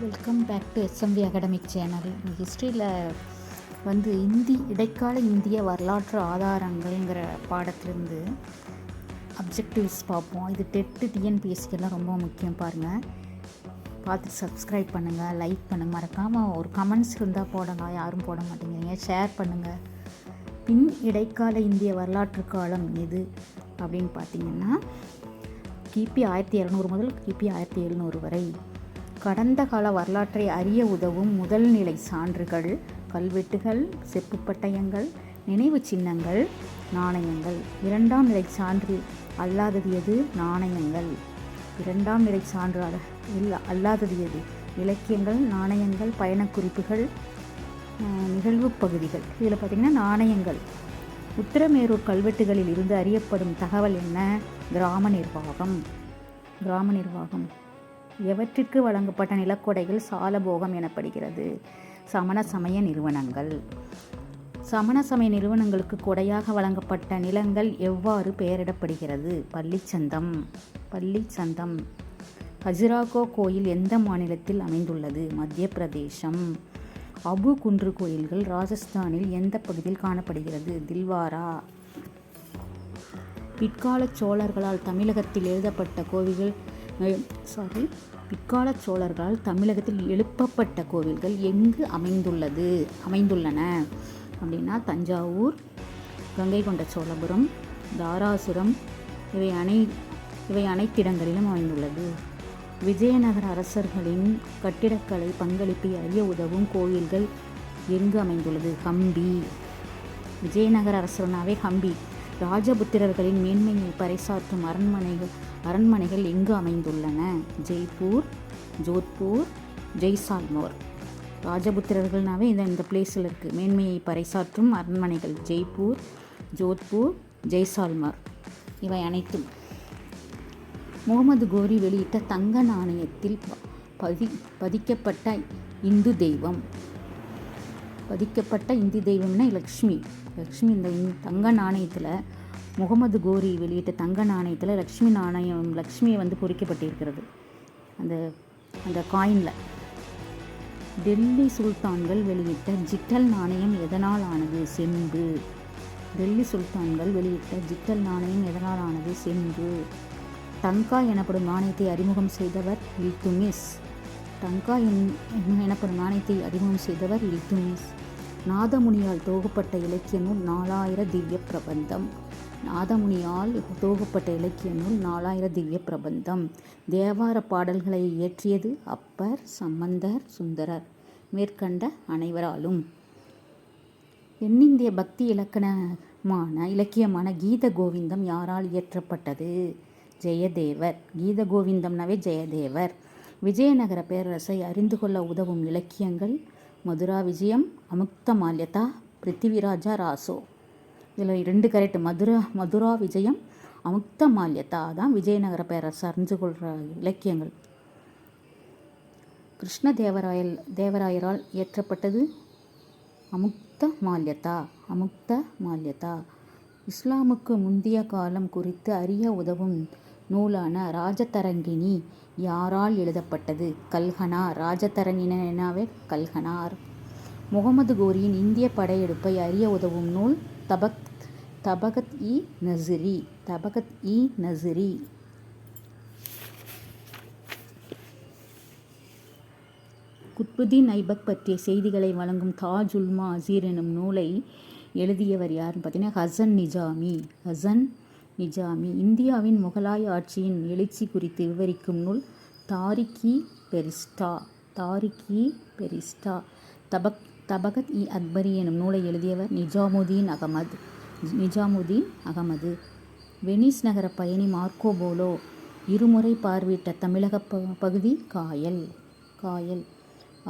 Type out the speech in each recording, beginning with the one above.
Welcome back to SMV academic channel. ஹிஸ்ட்ரியில் இடைக்கால இந்திய வரலாற்று ஆதாரங்கள்ங்கிற பாடத்திலிருந்து அப்ஜெக்டிவ்ஸ் பார்ப்போம். இது டெட்டு டிஎன்பிஎஸ்சிக்கெல்லாம் ரொம்ப முக்கியம். பாருங்கள், பார்த்து சப்ஸ்கிரைப் பண்ணுங்கள், லைக் பண்ணுங்கள், மறக்காமல் ஒரு கமெண்ட்ஸ் இருந்தால் போடுங்க. யாரும் போட மாட்டேங்கிறீங்க. ஷேர் பண்ணுங்கள். பின் இடைக்கால இந்திய வரலாற்று காலம் எது அப்படின்னு பார்த்தீங்கன்னா, கிபி 1200 முதல் கிபி 1700 வரை. கடந்த கால வரலாற்றை அறிய உதவும் முதல் நிலை சான்றுகள் கல்வெட்டுகள், செப்பு பட்டயங்கள், நினைவு சின்னங்கள், நாணயங்கள். இரண்டாம் நிலை சான்று அல்லாதது எது? நாணயங்கள். இரண்டாம் நிலை சான்று அல்லாதது எது? இலக்கியங்கள், நாணயங்கள், பயணக்குறிப்புகள், நிகழ்வு பகுதிகள். இதில் பார்த்திங்கன்னா நாணயங்கள். உத்திரமேரூர் கல்வெட்டுகளில் இருந்து அறியப்படும் தகவல் என்ன? கிராம நிர்வாகம். கிராம நிர்வாகம். எவற்றிற்கு வழங்கப்பட்ட நிலக்கொடைகள் சாலபோகம் எனப்படுகிறது? சமண சமய நிறுவனங்கள். சமண சமய நிறுவனங்களுக்கு கொடையாக வழங்கப்பட்ட நிலங்கள் எவ்வாறு பெயரிடப்படுகிறது? பள்ளிச்சந்தம். பள்ளிச்சந்தம். ஹஜுராகோ கோயில் எந்த மாநிலத்தில் அமைந்துள்ளது? மத்திய பிரதேசம். அபு குன்று கோயில்கள் ராஜஸ்தானில் எந்த பகுதியில் காணப்படுகிறது? தில்வாரா. பிற்கால சோழர்களால் தமிழகத்தில் எழுப்பப்பட்ட கோவில்கள் எங்கு அமைந்துள்ளன அப்படின்னா, தஞ்சாவூர், கங்கை கொண்ட சோழபுரம், தாராசுரம் இவை அனைத்திடங்களிலும் அமைந்துள்ளது. விஜயநகர அரசர்களின் கட்டிடக்கலை பங்களிப்பை அறிய உதவும் கோவில்கள் எங்கு அமைந்துள்ளது? ஹம்பி. விஜயநகர அரசர்னாவே ஹம்பி. ராஜபுத்திரர்களின் மேன்மையை பறைசாற்றும் அரண்மனைகள் எங்கு அமைந்துள்ளன? ஜெய்ப்பூர், ஜோத்பூர், ஜெய்சால்மோர். ராஜபுத்திரர்கள்னாவே இந்த பிளேஸில் இருக்குது. மேன்மையை பறைசாற்றும் அரண்மனைகள் ஜெய்ப்பூர், ஜோத்பூர், ஜெய்சால்மர். இவை அனைத்தும். முகமது கோரி வெளியிட்ட தங்க நாணயத்தில் பதிக்கப்பட்ட இந்து தெய்வம். பதிக்கப்பட்ட இந்து தெய்வம்னா லக்ஷ்மி. இந்த தங்க நாணயத்தில், முகமது கோரி வெளியிட்ட தங்க நாணயத்தில் லக்ஷ்மியை பொறிக்கப்பட்டிருக்கிறது அந்த காயினில். டெல்லி சுல்தான்கள் வெளியிட்ட ஜிட்டல் நாணயம் எதனால் ஆனது? செம்பு. டெல்லி சுல்தான்கள் வெளியிட்ட ஜிட்டல் நாணயம் எதனால் ஆனது? செம்பு. டங்கா எனப்படும் நாணயத்தை அறிமுகம் செய்தவர் இல்துமிஸ். டங்கா எனப்படும் நாணயத்தை அறிமுகம் செய்தவர் இல்துமிஸ். நாதமுனியால் தொகுக்கப்பட்ட இலக்கிய நூல் 4000 திவ்ய பிரபந்தம். நாதமுனியால் தொகுக்கப்பட்ட இலக்கிய நூல் 4000 திவ்ய பிரபந்தம். தேவார பாடல்களை இயற்றியது அப்பர், சம்பந்தர், சுந்தரர். மேற்கண்ட அனைவராலும். தென்னிந்திய பக்தி இலக்கியமான கீத கோவிந்தம் யாரால் இயற்றப்பட்டது? ஜெயதேவர். கீத கோவிந்தம்னாவே ஜெயதேவர். விஜயநகர பேரரசை அறிந்து கொள்ள உதவும் இலக்கியங்கள் மதுரா விஜயம், அமுக்த மால்யதா, பிருத்திவிராஜா ராசோ. இதில் 2 கரெக்ட். மதுரா விஜயம், அமுக்த மால்யதா தான் விஜயநகர பேரரசு அறிந்து கொள்கிற இலக்கியங்கள். கிருஷ்ண தேவராயரால் இயற்றப்பட்டது அமுக்த மால்யதா. அமுக்த மால்யதா. இஸ்லாமுக்கு முந்திய காலம் குறித்து அறிய உதவும் நூலான ராஜதரங்கிணி யாரால் எழுதப்பட்டது? கல்ஹனார். ராஜதரங்கினாவே கல்ஹனார். முகமது கோரியின் இந்திய படையெடுப்பை அறிய உதவும் நூல் தபகத் இ நசிரி. தபகத் இ நசிரி. குத்புதீன் ஐபக் பற்றிய செய்திகளை வழங்கும் தாஜ் உல் மசீர் எனும் நூலை எழுதியவர் யாருன்னு பார்த்தீங்கன்னா, ஹசன் நிஜாமி. ஹசன் நிஜாமி. இந்தியாவின் முகலாய ஆட்சியின் எழுச்சி குறித்து விவரிக்கும் நூல் தாரிக்-இ-பெரிஸ்டா. தாரிக்-இ-பெரிஸ்டா. தபகத் இ அக்பரி எனும் நூலை எழுதியவர் நிஜாமுதீன் அகமது. வெனிஸ் நகர பயணி மார்க்கோ போலோ இருமுறை பார்வையிட்ட தமிழக பகுதி காயல்.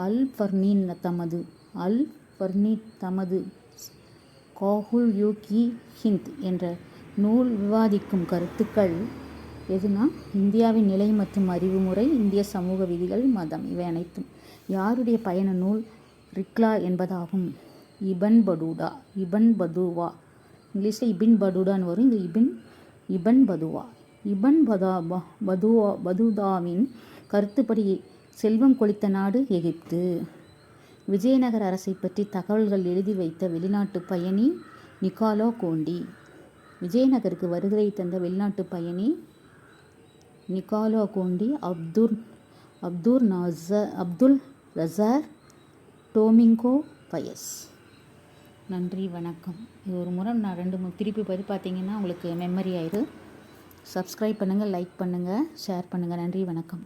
அல் ஃபர்னீன் தமது காஹுல் யூகி ஹிந்த் என்ற நூல் விவாதிக்கும் கருத்துக்கள் எதுனா, இந்தியாவின் நிலை மற்றும் அறிவுமுறை, இந்திய சமூக விதிகள், மதம். இவை அனைத்தும். யாருடைய பயண நூல்? ரிக்லா என்பதாகும். இபன் பதுவா. இங்கிலீஷில் இபின் படுடான்னு வரும். இது இபன் பதுவா. இபன் பதுதாவின் கருத்துப்படி செல்வம் கொழித்த நாடு எகிப்து. விஜயநகர அரசை பற்றி தகவல்கள் எழுதி வைத்த வெளிநாட்டு பயணி நிக்காலோ கோண்டி. விஜயநகருக்கு வருகை தந்த வெளிநாட்டு பயணி நிக்காலோ கோண்டி அப்துல் ரசார் டோமிங்கோ பயஸ். நன்றி, வணக்கம். இது ஒரு முறை நான் 2-3 திருப்பி பார்த்தீங்கன்னா உங்களுக்கு மெமரி ஆயிடும். சப்ஸ்கிரைப் பண்ணுங்கள், லைக் பண்ணுங்கள், ஷேர் பண்ணுங்கள். நன்றி, வணக்கம்.